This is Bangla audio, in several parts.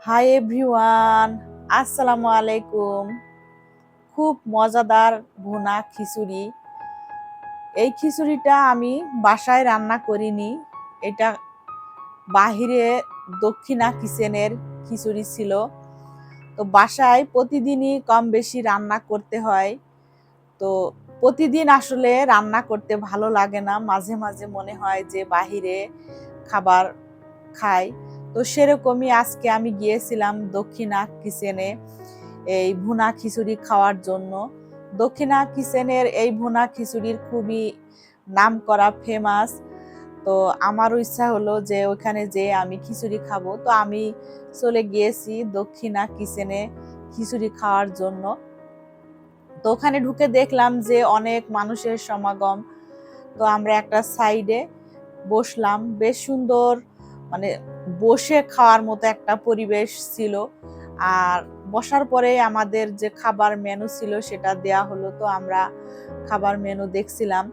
হাই এভরিওয়ান, আসসালামু আলাইকুম। খুব মজাদার ভুনা খিচুড়ি। এই খিচুড়িটা আমি বাসায় রান্না করিনি, এটা বাহিরে দক্ষিণা কিচেনের খিচুড়ি ছিল। তো বাসায় প্রতিদিনই কম বেশি রান্না করতে হয়। তো প্রতিদিন আসলে রান্না করতে ভালো লাগে না, মাঝে মাঝে মনে হয় যে বাহিরে খাবার খাই। তো সেরকমই আজকে আমি গিয়েছিলাম দক্ষিণা কিচেনে এই ভুনা খিচুড়ি খাওয়ার জন্য। দক্ষিণা কিচেনের এই ভুনা খিচুড়ির খুবই নাম করা, ফেমাস। তো আমারও ইচ্ছা হলো যে ওখানে যে আমি খিচুড়ি খাবো। তো আমি চলে গিয়েছি দক্ষিণা কিচেনে খিচুড়ি খাওয়ার জন্য। তো ওখানে ঢুকে দেখলাম যে অনেক মানুষের সমাগম। তো আমরা একটা সাইডে বসলাম, বেশ সুন্দর, মানে বসে খাওয়ার মতো একটা পরিবেশ ছিল। আর বসার পরে আমাদের যে খাবার মেনু ছিল সেটা দেয়া হলো। তো আমরা খাবার মেনু দেখছিলাম।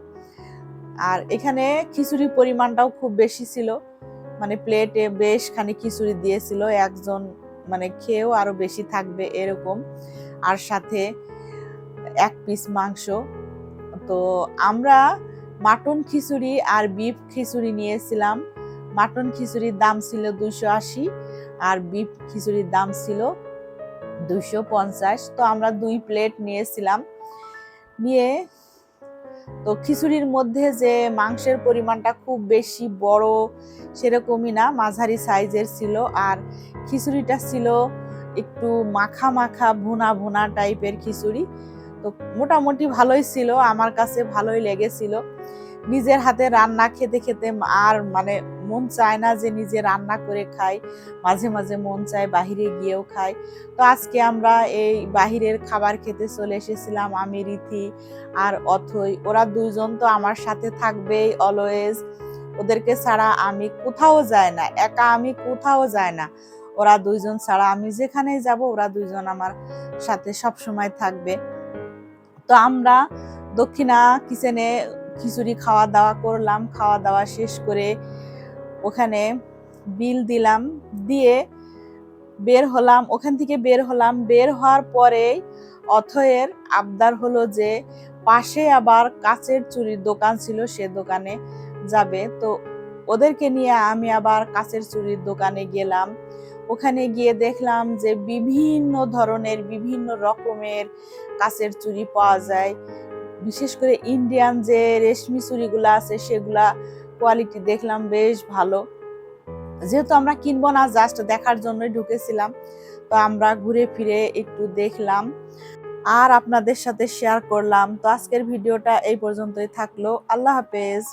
আর এখানে খিচুড়ির পরিমাণটাও খুব বেশি ছিল, মানে প্লেটে বেশ খানি খিচুড়ি দিয়েছিল, একজন মানে খেয়েও আরো বেশি থাকবে এরকম। আর সাথে এক পিস মাংস। তো আমরা মাটন খিচুড়ি আর বিফ খিচুড়ি নিয়েছিলাম। মাটন খিচুড়ির দাম ছিল 280 আর বিফ খিচুড়ির দাম ছিল 250। তো আমরা 2 প্লেট নিয়েছিলাম। নিয়ে তো খিচুড়ির মধ্যে যে মাংসের পরিমাণটা খুব বেশি বড় সেরকমই না, মাঝারি সাইজের ছিল। আর খিচুড়িটা ছিল একটু মাখা মাখা ভুনা ভুনা টাইপের খিচুড়ি। তো মোটামুটি ভালোই ছিল, আমার কাছে ভালোই লেগেছিল। নিজের হাতে রান্না খেতে খেতে আর মানে মন চায় না যে নিজে রান্না করে খাই, মাঝে মাঝে মন চায় বাহিরে গিয়েও খাই। তো আজকে আমরা এই বাহিরের খাবার খেতে চলে এসেছিলাম, আমি, রীতি আর অথই। ওরা দুইজন তো আমার সাথে থাকবেই অলওয়েজ, ওদেরকে ছাড়া আমি কোথাও যাই না, একা আমি কোথাও যাই না। ওরা দুইজন ছাড়া আমি যেখানেই যাব ওরা দুইজন আমার সাথে সব সময় থাকবে। তো আমরা দক্ষিণা কিচেনে খিচুড়ি খাওয়া দাওয়া করলাম। খাওয়া দাওয়া শেষ করে ওখানে বিল দিলাম, দিয়ে বের হলাম। ওখান থেকে বের হলাম, বের হওয়ার পরে অথয়ের আবদার হলো যে পাশে আবার কাচের চুড়ির দোকান ছিল, সে দোকানে যাবে। তো ওদেরকে নিয়ে আমি আবার কাচের চুড়ির দোকানে গেলাম। ওখানে গিয়ে দেখলাম যে বিভিন্ন ধরনের বিভিন্ন রকমের কাচের চুড়ি পাওয়া যায়। বিশেষ করে ইন্ডিয়ান যে রেশমি চুড়িগুলা আছে সেগুলা কোয়ালিটি দেখলাম বেশ ভালো। যেহেতু আমরা কিনবো না, জাস্ট দেখার জন্যই ঢুকেছিলাম। তো আমরা ঘুরে ফিরে একটু দেখলাম আর আপনাদের সাথে শেয়ার করলাম। তো আজকের ভিডিওটা এই পর্যন্তই থাকলো। আল্লাহ হাফেজ।